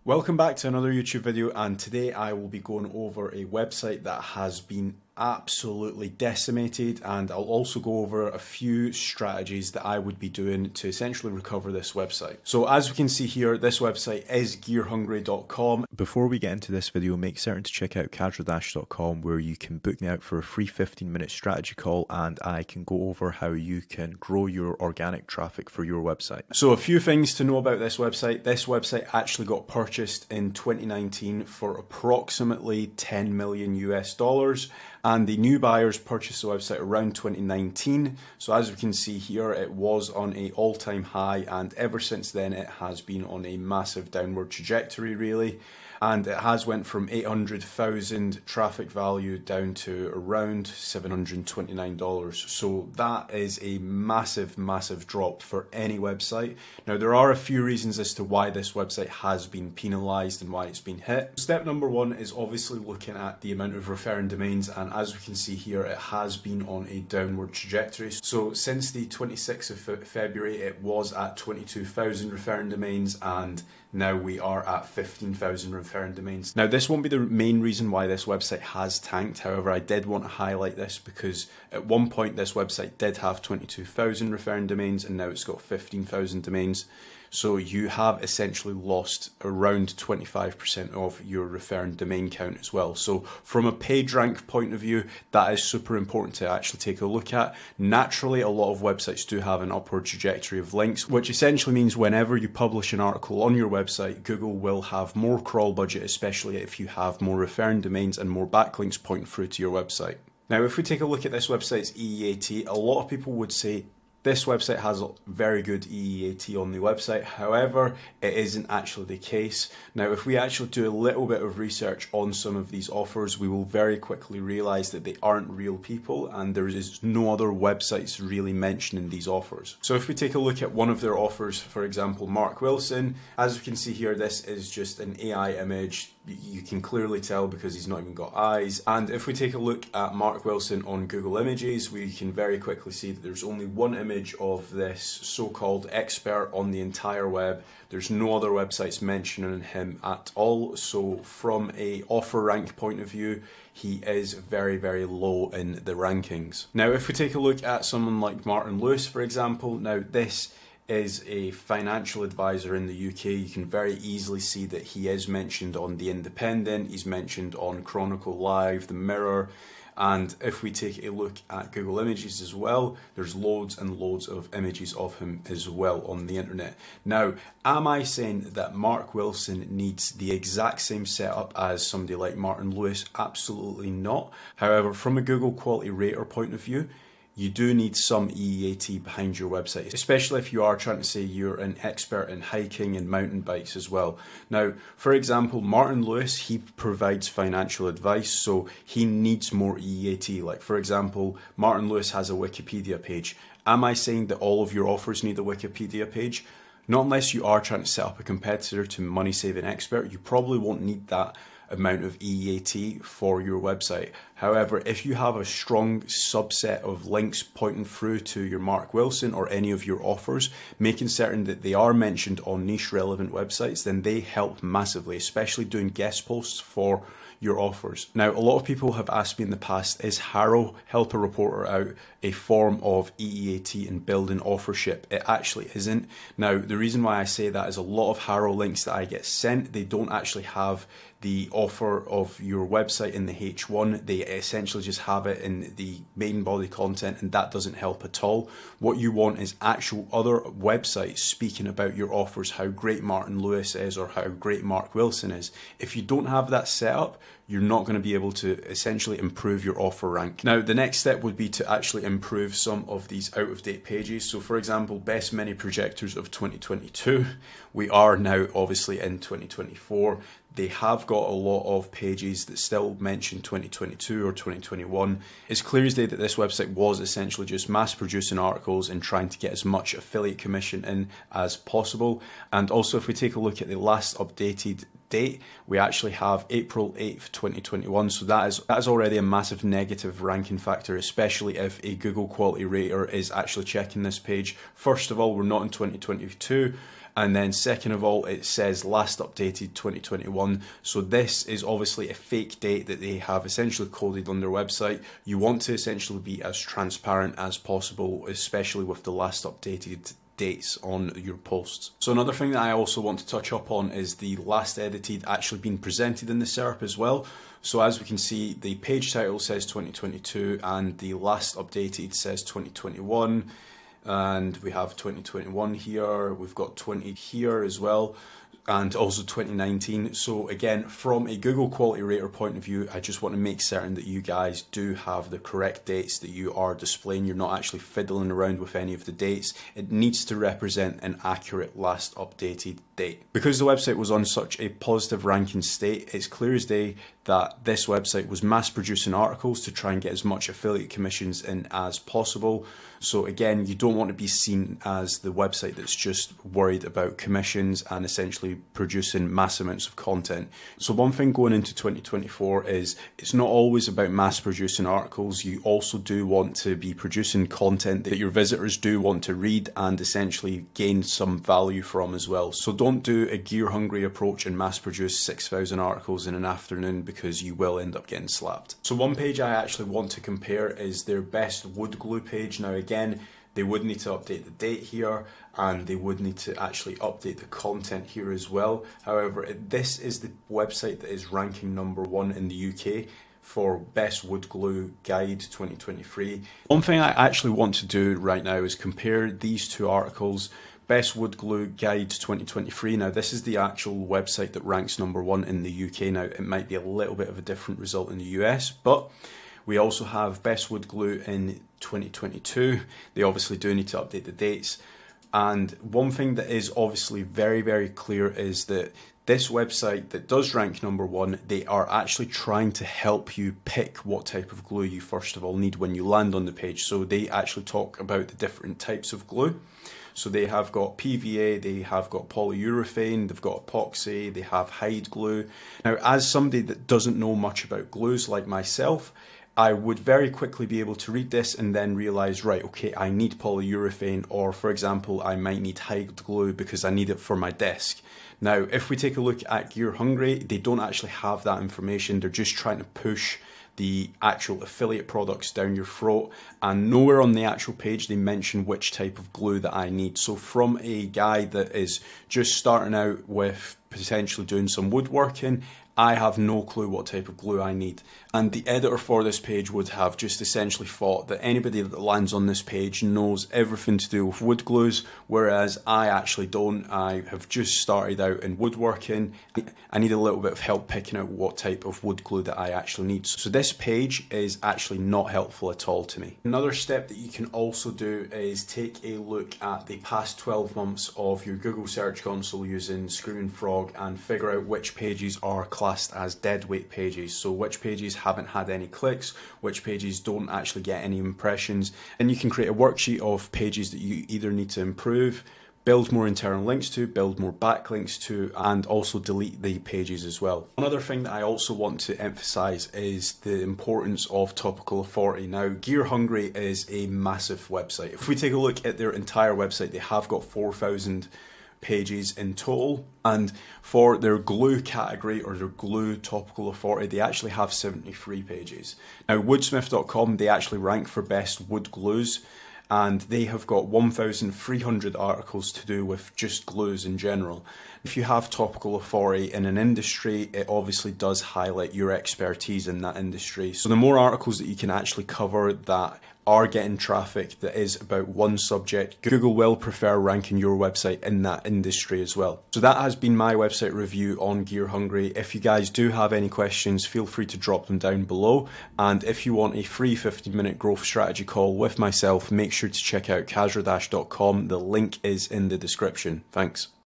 Welcome back to another YouTube video, and today I will be going over a website that has been absolutely decimated, and I'll also go over a few strategies that I would be doing to essentially recover this website. So as we can see here, this website is gearhungry.com. Before we get into this video, make certain to check out casualdash.com, where you can book me out for a free 15-minute strategy call and I can go over how you can grow your organic traffic for your website. So a few things to know about this website. This website actually got purchased in 2019 for approximately 10 million US dollars. And the new buyers purchased the website around 2019. So as we can see here, it was on an all-time high, and ever since then it has been on a massive downward trajectory really. And it has went from 800,000 traffic value down to around $729. So that is a massive, massive drop for any website. Now there are a few reasons as to why this website has been penalized and why it's been hit. Step number one is obviously looking at the amount of referring domains, and as we can see here, it has been on a downward trajectory. So since the 26th of February, it was at 22,000 referring domains, and now we are at 15,000 referring domains. Now this won't be the main reason why this website has tanked. However, I did want to highlight this because at one point this website did have 22,000 referring domains, and now it's got 15,000 domains. So you have essentially lost around 25% of your referring domain count as well. So from a page rank point of view, that is super important to actually take a look at. Naturally, a lot of websites do have an upward trajectory of links, which essentially means whenever you publish an article on your website, Google will have more crawl budget, especially if you have more referring domains and more backlinks pointing through to your website. Now, if we take a look at this website's EEAT, a lot of people would say this website has a very good EEAT on the website. However, it isn't actually the case. Now, if we actually do a little bit of research on some of these offers, we will very quickly realize that they aren't real people, and there is no other websites really mentioning these offers. So if we take a look at one of their offers, for example, Mark Wilson, as we can see here, this is just an AI image. You can clearly tell because he's not even got eyes. And if we take a look at Mark Wilson on Google Images, we can very quickly see that there's only one image of this so-called expert on the entire web. There's no other websites mentioning him at all. So from a offer rank point of view, he is very, very low in the rankings. Now, if we take a look at someone like Martin Lewis, for example, now this is a financial advisor in the UK. You can very easily see that he is mentioned on The Independent, he's mentioned on Chronicle Live, The Mirror, and if we take a look at Google Images as well, there's loads and loads of images of him as well on the internet. Now, am I saying that Mark Wilson needs the exact same setup as somebody like Martin Lewis? Absolutely not. However, from a Google Quality Rater point of view, you do need some EEAT behind your website, especially if you are trying to say you're an expert in hiking and mountain bikes as well. Now, for example, Martin Lewis, he provides financial advice, so he needs more EEAT. Like, for example, Martin Lewis has a Wikipedia page. Am I saying that all of your offers need a Wikipedia page? Not unless you are trying to set up a competitor to Money Saving Expert. You probably won't need that amount of EEAT for your website. However, if you have a strong subset of links pointing through to your Mark Wilson or any of your offers, making certain that they are mentioned on niche relevant websites, then they help massively, especially doing guest posts for your offers. Now, a lot of people have asked me in the past, is HARO, Help a Reporter Out, a form of EEAT in building offership? It actually isn't. Now, the reason why I say that is a lot of HARO links that I get sent, they don't actually have the offer of your website in the H1. They essentially just have it in the main body content, and that doesn't help at all. What you want is actual other websites speaking about your offers, how great Martin Lewis is or how great Mark Wilson is. If you don't have that set up, you're not going to be able to essentially improve your offer rank. Now, the next step would be to actually improve some of these out-of-date pages. So for example, best mini projectors of 2022. We are now obviously in 2024. They have got a lot of pages that still mention 2022 or 2021. It's clear as day that this website was essentially just mass producing articles and trying to get as much affiliate commission in as possible. And also, if we take a look at the last updated date, we actually have April 8th, 2021. So that is already a massive negative ranking factor, especially if a Google Quality Rater is actually checking this page. First of all, we're not in 2022. And then second of all, it says last updated 2021. So this is obviously a fake date that they have essentially coded on their website. You want to essentially be as transparent as possible, especially with the last updated dates on your posts. So another thing that I also want to touch up on is the last edited actually being presented in the SERP as well. So as we can see, the page title says 2022 and the last updated says 2021, and we have 2021 here, we've got 20 here as well, and also 2019. So again, from a Google quality rater point of view, I just want to make certain that you guys do have the correct dates that you are displaying. You're not actually fiddling around with any of the dates. It needs to represent an accurate last updated date. Because the website was on such a positive ranking state, it's clear as day that this website was mass producing articles to try and get as much affiliate commissions in as possible. So again, you don't want to be seen as the website that's just worried about commissions and essentially producing mass amounts of content. So one thing going into 2024 is it's not always about mass producing articles. You also do want to be producing content that your visitors do want to read and essentially gain some value from as well. So don't do a gear hungry approach and mass produce 6,000 articles in an afternoon, because you will end up getting slapped. So one page I actually want to compare is their best wood glue page. Now again, they would need to update the date here and they would need to actually update the content here as well. However, this is the website that is ranking #1 in the UK for best wood glue guide 2023. One thing I actually want to do right now is compare these two articles. Best Wood Glue Guide 2023. Now this is the actual website that ranks #1 in the UK. Now it might be a little bit of a different result in the US, but we also have Best Wood Glue in 2022. They obviously do need to update the dates. And one thing that is obviously very, very clear is that this website that does rank #1, they are actually trying to help you pick what type of glue you first of all need when you land on the page. So they actually talk about the different types of glue. So they have got PVA, they have got polyurethane, they've got epoxy, they have hide glue. Now, as somebody that doesn't know much about glues like myself, I would very quickly be able to read this and then realize, right, okay, I need polyurethane, or for example, I might need hide glue because I need it for my desk. Now, if we take a look at Gear Hungry, they don't actually have that information. They're just trying to push the actual affiliate products down your throat, and nowhere on the actual page they mention which type of glue that I need. So from a guy that is just starting out with potentially doing some woodworking, I have no clue what type of glue I need. And the editor for this page would have just essentially thought that anybody that lands on this page knows everything to do with wood glues, whereas I actually don't. I have just started out in woodworking. I need a little bit of help picking out what type of wood glue that I actually need. So this page is actually not helpful at all to me. Another step that you can also do is take a look at the past 12 months of your Google Search Console using Screaming Frog and figure out which pages are classed as deadweight pages. So which pages haven't had any clicks, which pages don't actually get any impressions. And you can create a worksheet of pages that you either need to improve, build more internal links to, build more backlinks to, and also delete the pages as well. Another thing that I also want to emphasize is the importance of topical authority. Now, Gear Hungry is a massive website. If we take a look at their entire website, they have got 4,000 pages in total, and for their glue category or their glue topical authority, they actually have 73 pages. Now, woodsmith.com, they actually rank for best wood glues, and they have got 1,300 articles to do with just glues in general. If you have topical authority in an industry, it obviously does highlight your expertise in that industry. So the more articles that you can actually cover that are getting traffic that is about one subject, Google will prefer ranking your website in that industry as well. So that has been my website review on Gear Hungry. If you guys do have any questions, feel free to drop them down below. And if you want a free 15-minute growth strategy call with myself, make sure to check out kazradash.com. The link is in the description. Thanks.